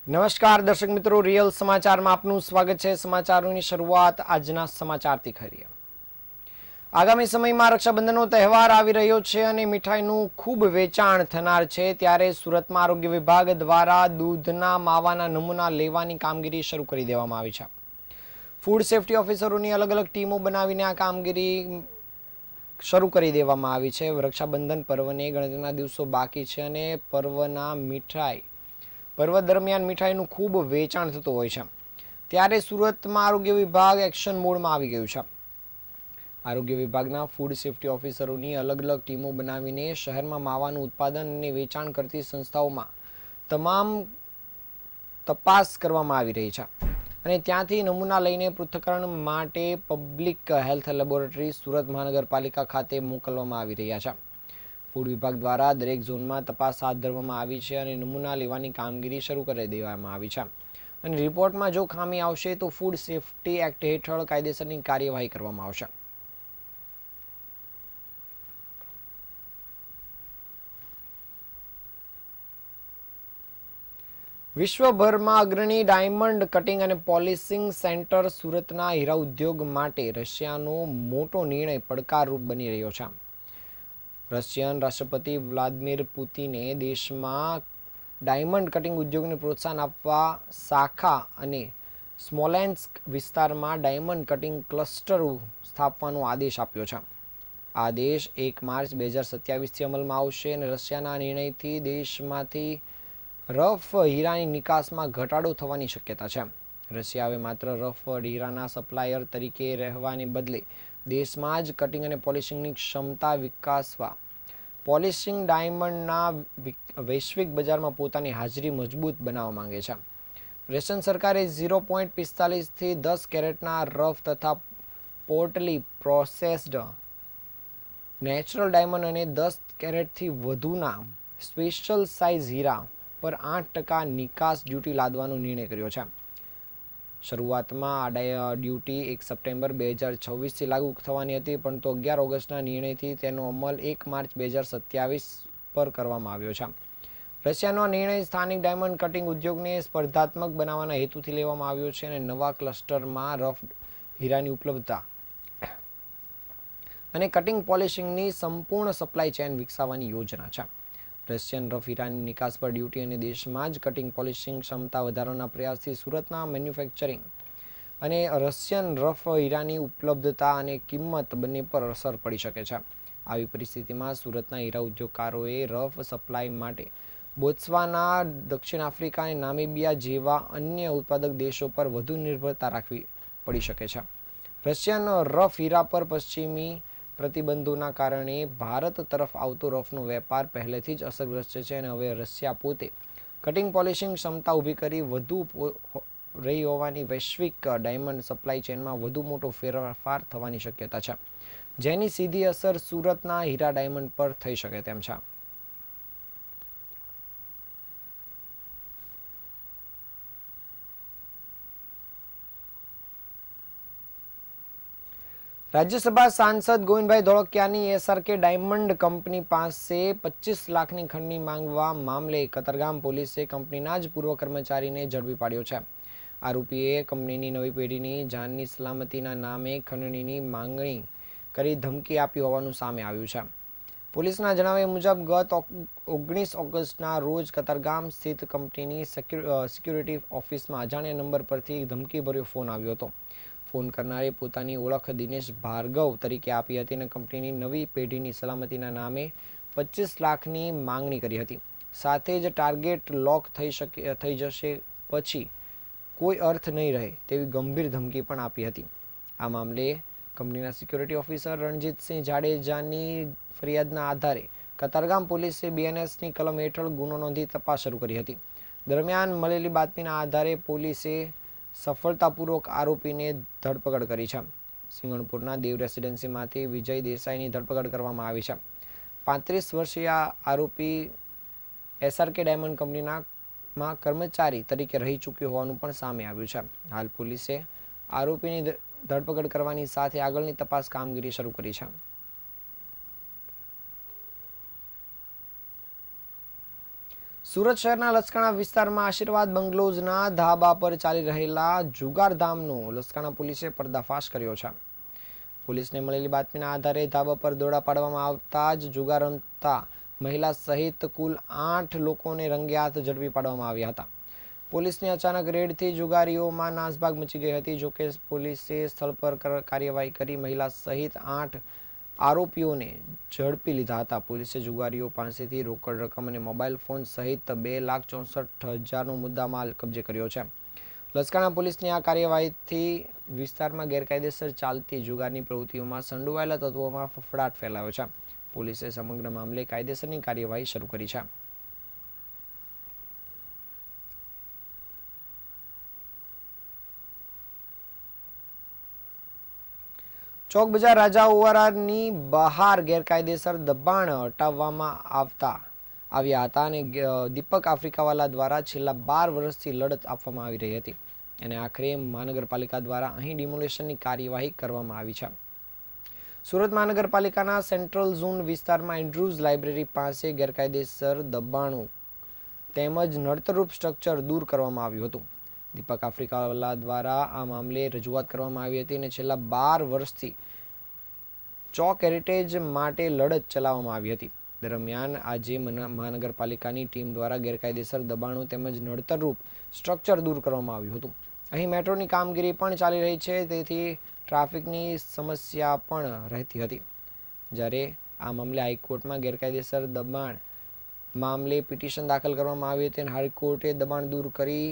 નમસ્કાર દર્શક મિત્રો, રિયલ સમાચારમાં આપનું સ્વાગત છે। સમાચારોની શરૂઆત આજના સમાચારથી કરીએ। આગામી સમયમાં રક્ષાબંધનનો તહેવાર આવી રહ્યો છે અને મીઠાઈનું ખૂબ વેચાણ થનાર છે, ત્યારે સુરતમાં આરોગ્ય વિભાગ દ્વારા દૂધના માવાના નમૂના લેવાની કામગીરી શરૂ કરી દેવામાં આવી છે। ફૂડ સેફ્ટી ઓફિસરોની અલગ અલગ ટીમો બનાવીને આ કામગીરી શરૂ કરી દેવામાં આવી છે। રક્ષાબંધન પર્વને ગણતરીના દિવસો બાકી છે અને પર્વ દરમિયાન મીઠાઈનું ખૂબ વેચાણ થતું હોય છે, ત્યારે સુરતમાં આરોગ્ય વિભાગ એક્શન મોડમાં આવી ગયું છે। આરોગ્ય વિભાગના ફૂડ સેફ્ટી ઓફિસરોની અલગ અલગ ટીમો બનાવીને શહેરમાં માવાનું ઉત્પાદન અને વેચાણ કરતી સંસ્થાઓમાં તમામ તપાસ કરવામાં આવી રહી છે અને ત્યાંથી નમૂના લઈને પૃથ્થકરણ માટે પબ્લિક હેલ્થ લેબોરેટરી સુરત મહાનગરપાલિકા ખાતે મોકલવામાં આવી રહ્યા છે। ફૂડ વિભાગ દ્વારા દરેક ઝોનમાં તપાસ હાથ ધરવામાં આવી છે અને નમૂના લેવાની કામગીરી શરૂ કરી દેવામાં આવી છે અને રિપોર્ટમાં જો ખામી આવશે તો ફૂડ સેફ્ટી એક્ટ હેઠળ કાયદેસરની કાર્યવાહી કરવામાં આવશે। વિશ્વભરમાં અગ્રણી ડાયમંડ કટિંગ અને પોલિશિંગ સેન્ટર સુરતના હીરા ઉદ્યોગ માટે રશિયાનો મોટો નિર્ણય પડકારરૂપ બની રહ્યો છે। રશિયન રાષ્ટ્રપતિ વ્લાદિમીર પુતિને દેશમાં ડાયમંડ કટિંગ ઉદ્યોગને પ્રોત્સાહન આપવા શાખા અને સ્મોલેન્સ્ક વિસ્તારમાં ડાયમંડ કટિંગ ક્લસ્ટર સ્થાપવાનો આદેશ આપ્યો છે। આ આદેશ 1 માર્ચ 2027થી અમલમાં આવશે અને રશિયાના નિર્ણયથી દેશમાંથી રફ હીરાની નિકાસમાં ઘટાડો થવાની શક્યતા છે। રશિયા હવે માત્ર રફ હીરાના સપ્લાયર તરીકે રહેવાને બદલે દેશમાં જ કટિંગ અને પોલિશિંગની ક્ષમતા વિકસાવવા પોલિશિંગ ડાયમંડના વૈશ્વિક બજારમાં પોતાની હાજરી મજબૂત બનાવવા માંગે છે। રશિયન સરકારે 0.45થી 10 કેરેટના રફ તથા પોર્ટલી પ્રોસેસ્ડ નેચરલ ડાયમંડ અને 10 કેરેટથી વધુના સ્પેશિયલ સાઇઝ હીરા પર 8% નિકાસ ડ્યુટી લાદવાનો નિર્ણય કર્યો છે। શરૂઆતમાં આ ડ્યુટી 1 સપ્ટેમ્બર 2026થી લાગુ થવાની હતી, પરંતુ 11 ઓગસ્ટના નિર્ણયથી તેનો અમલ 1 માર્ચ 2027 પર કરવામાં આવ્યો છે। રશિયાનો આ નિર્ણય સ્થાનિક ડાયમંડ કટિંગ ઉદ્યોગને સ્પર્ધાત્મક બનાવવાના હેતુથી લેવામાં આવ્યો છે અને નવા ક્લસ્ટરમાં રફ હીરાની ઉપલબ્ધતા અને કટિંગ પોલિશિંગની સંપૂર્ણ સપ્લાય ચેઇન વિકસાવવાની યોજના છે। રશિયન રફ હીરાની નિકાસ પર ડ્યુટી અને દેશમાં જ કટિંગ પોલિશિંગ ક્ષમતા વધારવાના પ્રયાસથી સુરતના મેન્યુફેક્ચરિંગ અને રશિયન રફ હીરાની ઉપલબ્ધતા અને કિંમત બંને પર અસર પડી શકે છે। આવી પરિસ્થિતિમાં સુરતના હીરા ઉદ્યોગકારોએ રફ સપ્લાય માટે બોત્સવાના, દક્ષિણ આફ્રિકા અને નામિબિયા જેવા અન્ય ઉત્પાદક દેશો પર વધુ નિર્ભરતા રાખવી પડી શકે છે। રશિયન રફ હીરા પર પશ્ચિમી પ્રતિબંધોના કારણે ભારત તરફ આવતો રફનો વેપાર પહેલેથી જ અસરગ્રસ્ત છે અને હવે રશિયા પોતે કટિંગ પોલિશિંગ ક્ષમતા ઊભી કરી વધુ રહી હોવાની વૈશ્વિક ડાયમંડ સપ્લાય ચેઇનમાં વધુ મોટો ફેરફાર થવાની શક્યતા છે, જેની સીધી અસર સુરતના હીરા ડાયમંડ પર થઈ શકે તેમ છે। રાજ્યસભા સાંસદ ગોવિંદભાઈ ધોળકિયાની એસઆરકે ડાયમંડ કંપની પાસે 25 લાખની ખંડની માંગવા મામલે કતારગામ પોલીસે કંપનીના જ પૂર્વ કર્મચારીને ઝડપી પાડ્યો છે। આરોપીએ કંપનીની નવી પેઢીની જાનની સલામતીના નામે ખંડણીની માંગણી કરી ધમકી આપી હોવાનું સામે આવ્યું છે। પોલીસના જણાવ્યા મુજબ ગત 19 ઓગસ્ટના રોજ કતારગામ સ્થિત કંપનીની સિક્યુરિટી ઓફિસમાં અજાણ્યા નંબર પરથી ધમકીભર્યો ફોન આવ્યો હતો। ફોન કરનારે પોતાની ઓળખ દિનેશ ભાર્ગવ તરીકે આપી હતી અને કંપનીની નવી પેઢીની સલામતીના નામે 25 લાખની માંગણી કરી હતી। સાથે જ ટાર્ગેટ લોક થઈ જશે પછી કોઈ અર્થ નહીં રહે તેવી ગંભીર ધમકી પણ આપી હતી। આ મામલે કંપનીના સિક્યુરિટી ઓફિસર રણજીતસિંહ જાડેજાની ફરિયાદના આધારે કતારગામ પોલીસે બીએનએસની કલમ હેઠળ ગુનો નોંધી તપાસ શરૂ કરી હતી। દરમિયાન મળેલી બાતમીના આધારે પોલીસે સફળતાપૂર્વક આરોપીને ધરપકડ કરી છે। સિંગણપુરના દેવ રેસિડેન્સીમાંથી વિજય દેસાઈની ધરપકડ કરવામાં આવી છે। 35 વર્ષીય આરોપી એસઆરકે ડાયમંડ કંપનીમાં કર્મચારી તરીકે રહી ચૂક્યો હોવાનું પણ સામે આવ્યું છે। હાલ પોલીસે આરોપીની ધરપકડ કરવાની સાથે આગળની તપાસ કામગીરી શરૂ કરી છે। સુરત શહેરના લસકાણા વિસ્તારમાં આશીર્વાદ બંગલોઝના ધાબા પર ચાલી રહેલા જુગારધામનો લસકાણા પોલીસે પર્દાફાશ કર્યો છે. પોલીસને મળેલી બાતમીના આધારે ધાબા પર દોડા પાડવામાં આવતા જ જુગાર રમતા મહિલા સહિત કુલ 8 લોકોને રંગે હાથ ઝડપી પાડવામાં આવ્યા હતા. પોલીસની અચાનક રેડથી જુગારીઓમાં નાસભાગ મચી ગઈ હતી. જોકે પોલીસે સ્થળ પર કાર્યવાહી કરી મહિલા સહિત 8 આરોપીઓને ઝડપી લીધા હતા. પોલીસે જુગારીઓ પાસેથી રોકડ રકમ અને મોબાઈલ ફોન સહિત 2,64,000નો મુદ્દામાલ કબજે કર્યો છે. લસકાણા પોલીસની આ કાર્યવાહીથી વિસ્તારમાં ગેરકાયદેસર ચાલતી જુગારની પ્રવૃત્તિઓમાં સંડોવાયેલા તત્વોમાં ફફડાટ ફેલાયો છે. પોલીસે સમગ્ર મામલે કાયદેસરની કાર્યવાહી શરૂ કરી છે. ચોક બજાર રાજા ઓવારાની બહાર ગેરકાયદેસર દબાણ હટાવવામાં આવ્યા હતા અને દીપક આફ્રિકાવાલા દ્વારા છેલ્લા 12 વર્ષથી લડત આપવામાં આવી રહી હતી અને આખરે મહાનગરપાલિકા દ્વારા અહીં ડિમોલેશનની કાર્યવાહી કરવામાં આવી છે. સુરત મહાનગરપાલિકાના સેન્ટ્રલ ઝોન વિસ્તારમાં એન્ડ્રુઝ લાઇબ્રેરી પાસે ગેરકાયદેસર દબાણો તેમજ નડતરરૂપ સ્ટ્રક્ચર દૂર કરવામાં આવ્યું હતું. દીપક આફ્રિકાવાલા દ્વારા આ મામલે રજૂઆત કરવામાં આવી હતી અને છેલ્લા 12 વર્ષથી ચોક હેરિટેજ માટે લડત ચલાવવામાં આવી હતી. દરમિયાન આજે મહાનગરપાલિકાની ટીમ દ્વારા ગેરકાયદેસર દબાણો તેમજ નડતરરૂપ સ્ટ્રક્ચર દૂર કરવામાં આવ્યું હતું. અહીં મેટ્રોની કામગીરી પણ ચાલી રહી છે, તેથી ટ્રાફિકની સમસ્યા પણ રહેતી હતી. જ્યારે આ મામલે હાઈકોર્ટમાં ગેરકાયદેસર દબાણ મામલે પિટિશન દાખલ કરવામાં આવી હતી અને હાઈકોર્ટે દબાણ દૂર કરી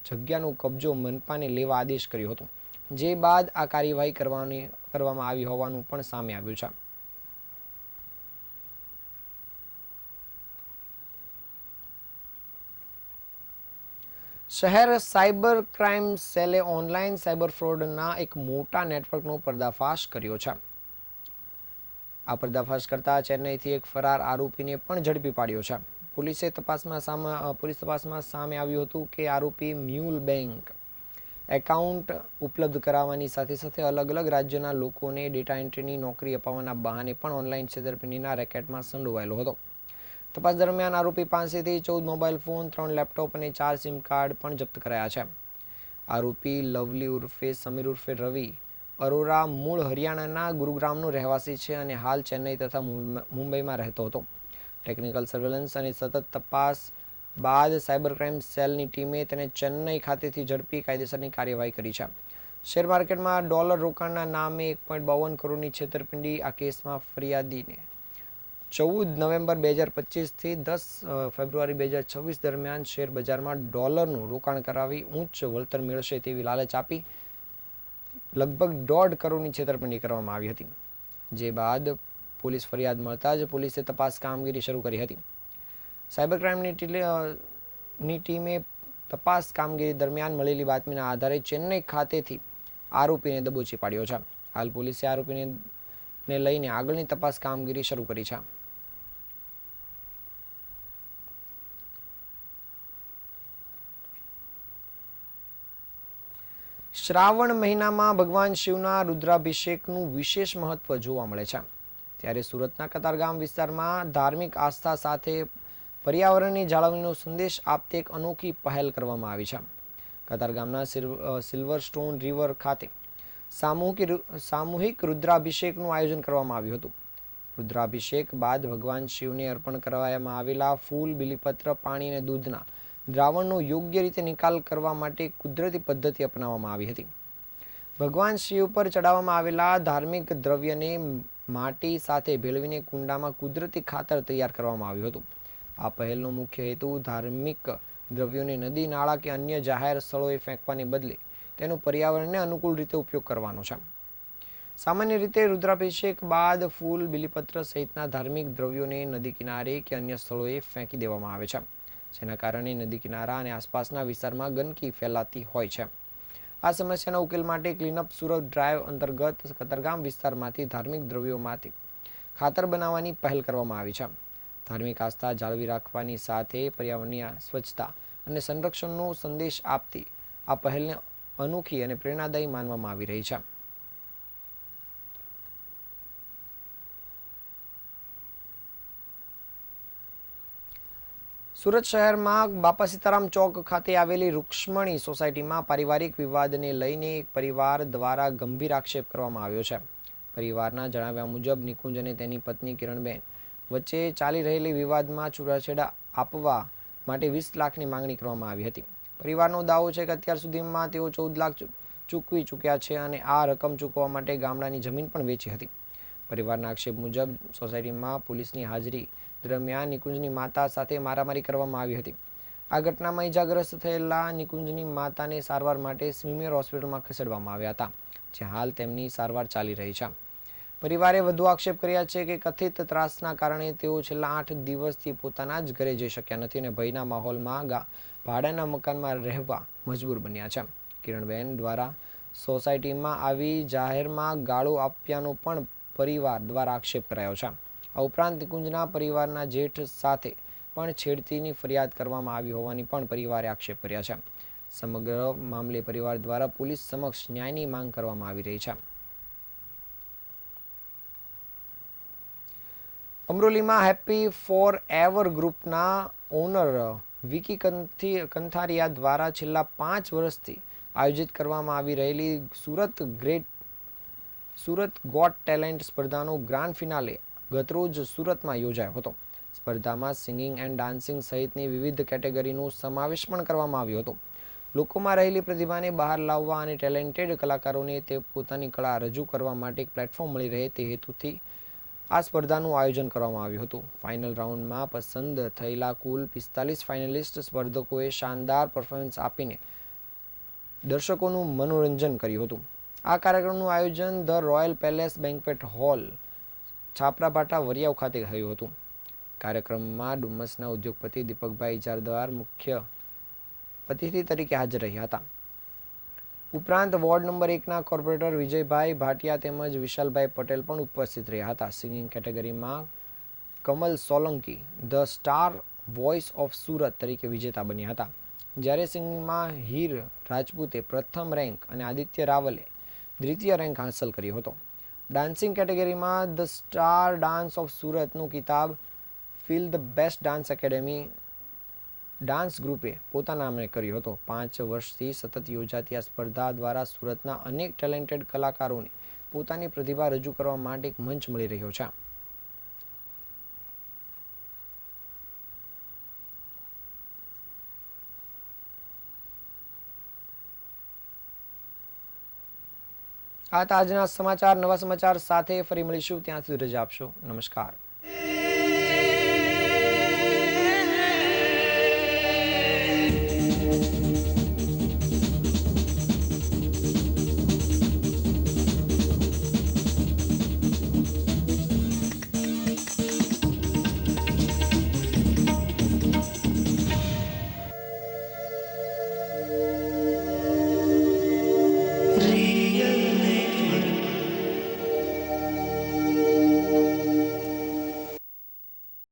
જગ્યાનો કબજો મનપાને લેવા આદેશ કર્યો હતો. જે બાદ આ કાર્યવાહી કરવામાં આવી હોવાનું પણ સામે આવ્યું છે. શહેર સાયબર ક્રાઇમ સેલે ઓનલાઈન સાયબર ફ્રોડના એક મોટા નેટવર્કનો પર્દાફાશ કર્યો છે. આ પર્દાફાશ કરતા ચેન્નઈથી એક ફરાર આરોપીને પણ ઝડપી પાડ્યો છે. પોલીસ તપાસમાં સામે આવ્યું હતું કે આરોપી મ્યુલ બેંક એકાઉન્ટ ઉપલબ્ધ કરાવવાની સાથે સાથે અલગ અલગ રાજ્યના લોકોને ડેટા એન્ટ્રીની નોકરી અપાવવાના બહાને પણ ઓનલાઈન છેતરપિંડીના રેકેટમાં સંડોવાયેલો હતો. તપાસ દરમિયાન આરોપી પાસેથી 14 મોબાઈલ ફોન, 3 લેપટોપ અને 4 સિમ કાર્ડ પણ જપ્ત કરાયા છે. આરોપી લવલી ઉર્ફે સમીર ઉર્ફે રવિ અરોરા મૂળ હરિયાણાના ગુરુગ્રામનો રહેવાસી છે અને હાલ ચેન્નઈ તથા મુંબઈમાં રહેતો હતો. ટેકનિકલ સર્વેલન્સ અને સતત તપાસ બાદ સાયબર ક્રાઇમ સેલની ટીમે તેને ચેન્નઈ ખાતેથી ઝડપી કાયદેસરની કાર્યવાહી કરી છે. શેર માર્કેટમાં ડોલર રોકાણના નામે 1.52 કરોડની છેતરપિંડી. આ કેસમાં ફરિયાદીને 14 નવેમ્બર 2025થી 10 ફેબ્રુઆરી 2026 દરમિયાન શેર બજારમાં ડોલરનું રોકાણ કરાવી ઉચ્ચ વળતર મેળવશે તેવી લાલચ આપી લગભગ 1.5 કરોડની છેતરપિંડી કરવામાં આવી હતી. જે બાદ પોલીસ ફરિયાદ મળતા જ પોલીસે તપાસ કામગીરી શરૂ કરી હતી. સાયબર ક્રાઇમની ટીમે તપાસ કામગીરી દરમિયાન મળેલી બાતમીના આધારે ચેન્નઈ ખાતેથી આરોપીને દબોચી પાડ્યો છે. હાલ પોલીસે આરોપીને લઈને આગળની તપાસ કામગીરી શરૂ કરી છે. શ્રાવણ મહિનામાં ભગવાન શિવના રુદ્રાભિષેકનું વિશેષ મહત્વ જોવા મળે છે. ત્યારે સુરતના કતારગામ વિસ્તારમાં ધાર્મિક આસ્થા સાથે પર્યાવરણની જાળવણીનો સંદેશ આપતી એક અનોખી પહેલ કરવામાં આવી છે. કતારગામના સિલ્વર સ્ટોન રિવર ખાતે સામૂહિક રુદ્રાભિષેકનું આયોજન કરવામાં આવ્યું હતું. રુદ્રાભિષેક બાદ ભગવાન શિવને અર્પણ કરવામાં આવેલા ફૂલ, બીલીપત્ર, પાણી અને દૂધના દ્રાવણનો યોગ્ય રીતે નિકાલ કરવા માટે કુદરતી પદ્ધતિ અપનાવવામાં આવી હતી. ભગવાન શિવ પર ચડાવવામાં આવેલા ધાર્મિક દ્રવ્યને માટી સાથે ભેળવીને કુંડામાં કુદરતી ખાતર તૈયાર કરવામાં આવ્યું હતું. આ પહેલનો મુખ્ય હેતુ ધાર્મિક દ્રવ્યોને નદી, નાળા કે અન્ય જાહેર સ્થળોએ ફેંકવાને બદલે તેનો પર્યાવરણને અનુકૂળ રીતે ઉપયોગ કરવાનો છે. સામાન્ય રીતે રુદ્રાભિષેક બાદ ફૂલ, બીલીપત્ર સહિતના ધાર્મિક દ્રવ્યોને નદી કિનારે કે અન્ય સ્થળોએ ફેંકી દેવામાં આવે છે, જેના કારણે નદી કિનારા અને આસપાસના વિસ્તારમાં ગંદકી ફેલાતી હોય છે. આ સમસ્યાના ઉકેલ માટે ક્લીનઅપ સુરત ડ્રાઈવ અંતર્ગત કતારગામ વિસ્તારમાંથી ધાર્મિક દ્રવ્યોમાંથી ખાતર બનાવવાની પહેલ કરવામાં આવી છે. ધાર્મિક આસ્થા જાળવી રાખવાની સાથે પર્યાવરણની સ્વચ્છતા અને સંરક્ષણનો સંદેશ આપતી આ પહેલને અનોખી અને પ્રેરણાદાયી માનવામાં આવી રહી છે. સુરત શહેરમાં બાપા સીતારામ ચોક ખાતે આવેલી રૂક્ષ્મણી સોસાયટીમાં પારિવારિક વિવાદને લઈને એક પરિવાર દ્વારા ગંભીર આક્ષેપ કરવામાં આવ્યો છે. પરિવારના જણાવ્યા મુજબ નિકુંજ અને તેની પત્ની કિરણબેન વચ્ચે ચાલી રહેલી વિવાદમાં છૂટાછેડા આપવા માટે 20 લાખની માંગણી કરવામાં આવી હતી. પરિવારનો દાવો છે કે અત્યાર સુધીમાં તેઓ 14 લાખ ચૂકવી ચૂક્યા છે અને આ રકમ ચૂકવવા માટે ગામડાની જમીન પણ વેચી હતી. પરિવારના આક્ષેપ મુજબ સોસાયટીમાં પોલીસની હાજરી દરમિયાન નિકુંજની માતા સાથે મારામારી કરવામાં આવી હતી. આ ઘટનામાં ઇજાગ્રસ્ત થયેલા નિકુંજની માતાને સારવાર માટે સ્મીમેર હોસ્પિટલમાં ખસેડવામાં આવ્યા હતા, જ્યાં હાલ તેમની સારવાર ચાલી રહી છે. પરિવારે વધુ આક્ષેપ કર્યા છે કે કથિત ત્રાસના કારણે તેઓ છેલ્લા 8 દિવસથી પોતાના જ ઘરે જઈ શક્યા નથી અને ભયના માહોલમાં ભાડાના મકાનમાં રહેવા મજબૂર બન્યા છે. કિરણબેન દ્વારા સોસાયટીમાં આવી જાહેરમાં ગાળો આપ્યાનો પણ પરિવાર દ્વારા આક્ષેપ કરાયો છે. આ ઉપરાંત નિકુંજના પરિવારના જેઠ સાથે પણ છેડતીની ફરિયાદ કરવામાં આવી હોવાની પણ પરિવારે આક્ષેપ કર્યા છે. સમગ્ર મામલે પરિવાર દ્વારા પોલીસ સમક્ષ ન્યાયની માંગ કરવામાં આવી રહી છે. અમરોલીમાં હેપી ફોર એવર ગ્રુપના ઓનર વિકી કંથારિયા દ્વારા છેલ્લા 5 વર્ષથી આયોજિત કરવામાં આવી રહેલી સુરત ગોટ ટેલેન્ટ સ્પર્ધાનો ગ્રાન્ડ ફિનાલે ગતરોજ સુરતમાં યોજાયો હતો. સ્પર્ધામાં સિંગિંગ એન્ડ ડાન્સિંગ સહિતની વિવિધ કેટેગરીનો સમાવેશ પણ કરવામાં આવ્યો હતો. લોકોમાં રહેલી પ્રતિભાને બહાર લાવવા અને ટેલેન્ટેડ કલાકારોને તે પોતાની કળા રજૂ કરવા માટે એક પ્લેટફોર્મ મળી રહે તે હેતુથી આ સ્પર્ધાનું આયોજન કરવામાં આવ્યું હતું. ફાઇનલ રાઉન્ડમાં પસંદ થયેલા કુલ 45 ફાઇનલિસ્ટ સ્પર્ધકોએ શાનદાર પરફોર્મન્સ આપીને દર્શકોનું મનોરંજન કર્યું હતું. આ કાર્યક્રમનું આયોજન the royal palace banquet hall, Chhaprabhatha, Variyav ખાતે થયું હતું. કાર્યક્રમમાં ડુમસના ઉદ્યોગપતિ દીપકભાઈ ઇજારદાર મુખ્ય અતિથિ તરીકે હાજર રહ્યા હતા. ઉપરાંત વોર્ડ નંબર 1ના કોર્પોરેટર વિજયભાઈ ભાટિયા તેમજ વિશાલભાઈ પટેલ પણ ઉપસ્થિત રહ્યા હતા. સિંગિંગ કેટેગરીમાં Kamal Solanki the star voice of Surat તરીકે વિજેતા બન્યા હતા, જ્યારે સિંગિંગમાં હીર રાજપૂતે પ્રથમ રેન્ક અને આદિત્ય રાવલે દ્વિતીય રેન્ક હાંસલ કર્યો હતો. ડાન્સિંગ કેટેગરીમાં ધ સ્ટાર ડાન્સ ઓફ સુરતનું કિતાબ feel the best dance academy dance ગ્રુપે પોતાના નામે કર્યો હતો. 5 વર્ષથી સતત યોજાતી આ સ્પર્ધા દ્વારા સુરતના અનેક ટેલેન્ટેડ કલાકારોને પોતાની પ્રતિભા રજૂ કરવા માટે એક મંચ મળી રહ્યો છે. આ હતા આજના સમાચાર. નવા સમાચાર સાથે ફરી મળીશું. ત્યાં સુધી રજા આપશો. નમસ્કાર.